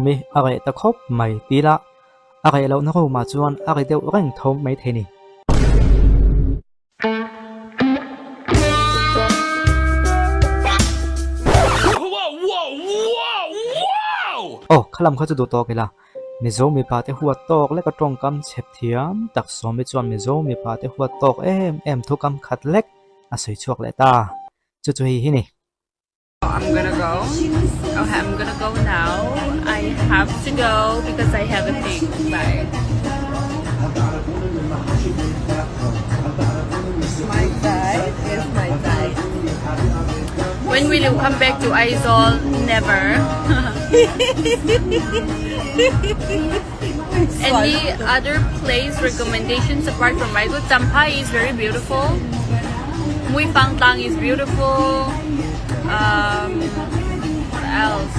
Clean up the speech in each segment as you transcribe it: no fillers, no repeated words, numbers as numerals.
mi are ta khop mai tila are lo na ro ma chuan are deuh reng thom mai theni oh khalam kha chu du to kela Mizo Mipa te huat tok le ka tong kam chep thiam tak som mi chuan Mizo Mipa te huat tok em thu kam khat lek a soi chuak le ta chu chu hi ni I'm gonna go. Okay, I'm gonna go now. I have to go because I have a thing. Bye. My side is my side. When will you come back to Aizawl? Never. Any other place recommendations apart from Aizawl? Champai is very beautiful. Mui Phang Tlang is beautiful. What else?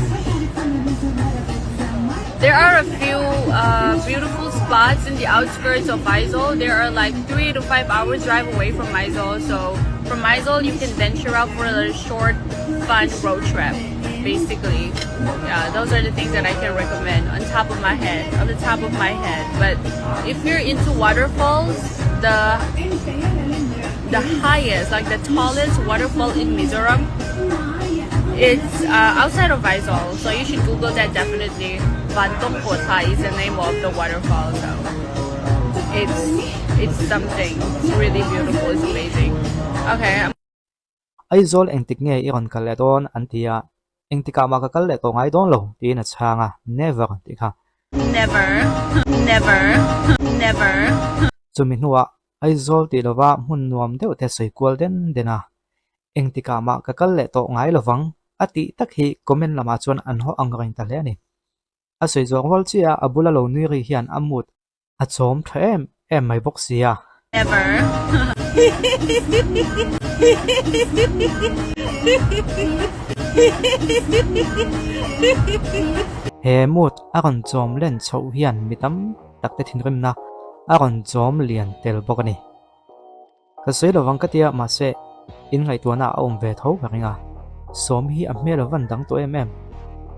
There are a few beautiful spots in the outskirts of Aizawl. There are like 3 to 5 hours drive away from Aizawl. So from Aizawl, you can venture out for a short, fun road trip. Basically, yeah, those are the things that I can recommend on the top of my head. But if you're into waterfalls, the highest, like the tallest waterfall in Mizoram, it's outside of Aizawl, so you should Google that definitely. Bantong Kota is the name of the waterfall, so it's something. It's really beautiful. It's amazing. Okay. Aizawl engtik nge iron kaleton antia engtika ma ka kalle to ngai don lo ti na changa never tikha never chumi nuwa Aizawl ti lova mun nuam deuh te soi kwal den dena engtika ma ka kalle to ngai lovang ati takhi comment lama chuan an ho angring ta le ni a soi zong wal chia abula lo nui ri hian amut a chom them em mai bok sia never he mut aron chom len chho hian mitam takte thinrim na aron chom lian tel bokani ka soi lovang ka tia ma se in ngai tuana om ve tho beringa som hi a mel van dang to em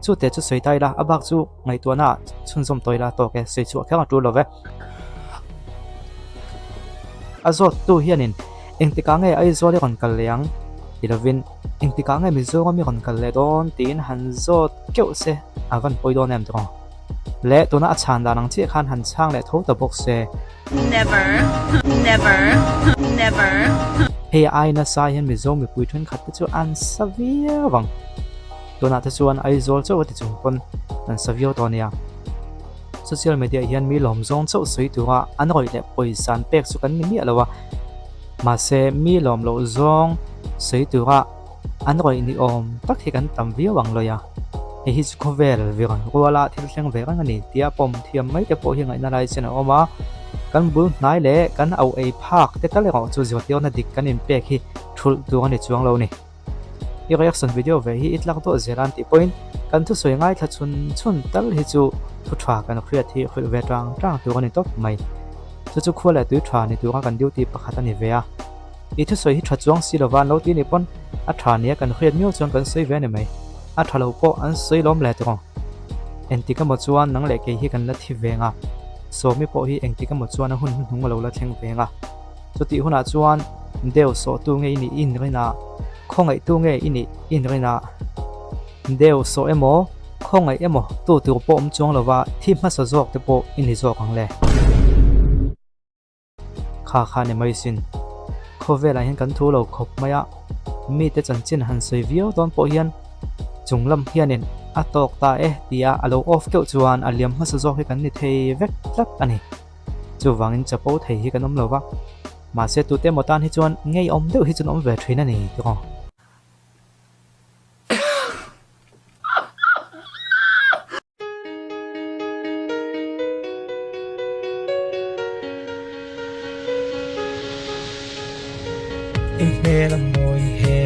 chu te chu soi tai la abak chu ngai tuana chun som toila to ke sei chu khang tu love azot tu hianin engtika nge Aizawl ron kalliang ilovin engtika nge Mizoram ron kalle don tin han zot keu se avan poidon em tro le tuna achan da nang chi khan han chang le tho ta bok se never he ai na sa hian Mizo mi pui thun khat chu an savia wang tuna ta chuan Aizawl chu ti chung pon an savio tonia social media hian mi lom zong chau soi tuwa an roi le poisan pek chu kan mi alawa ma se mi lom lo zong soi tuwa an roi ni om tak hi kan tam vi wang loya he hi chu vel viran wala thil thleng ve rang ani tia pom thiam mai te po hi ngai na lai chen oma kan bul nai le kan au ei phak te kale ro chu zotio na dik kan in pek hi thul tu ani chuang lo ni i reaction video ve hi itlak to zeran ti point kan thu soi ngai tha chun tal hi chu thu thwa kan khriat hi khul ve tang tu ani top mai chu khole tu thwa ni tu kan duty pakhat ani ve a i thu soi hi tha chuang silowan lo ti ni pon a thwa nia kan khriat miu chuan kan soi ve ni mai a thalo po an soi lom le tong entika mo chuan nang le ke hi kan la thi venga so mi po hi engtika mo chuan a hun hnung lo la thleng venga chuti huna chuan deuh so tu nge ni in rina khongai tu nge ini in rina deuh so emo khongai emo tu po om chuang lova thim ma sa jok te po in li jok ang le kha ne mai sin khovela hian kan thu lo khop maya mi te chan chin han sei vio don po hian chunglam hianin atok ta tia alo off keu chuan aliam ma sa jok hi kan ni thei vek tlak ani chu wangin chapo thei hi kanom lova ma se tu te motan hi chuan ngei om deuh hi chun om ve thina ni to Hehe la moi he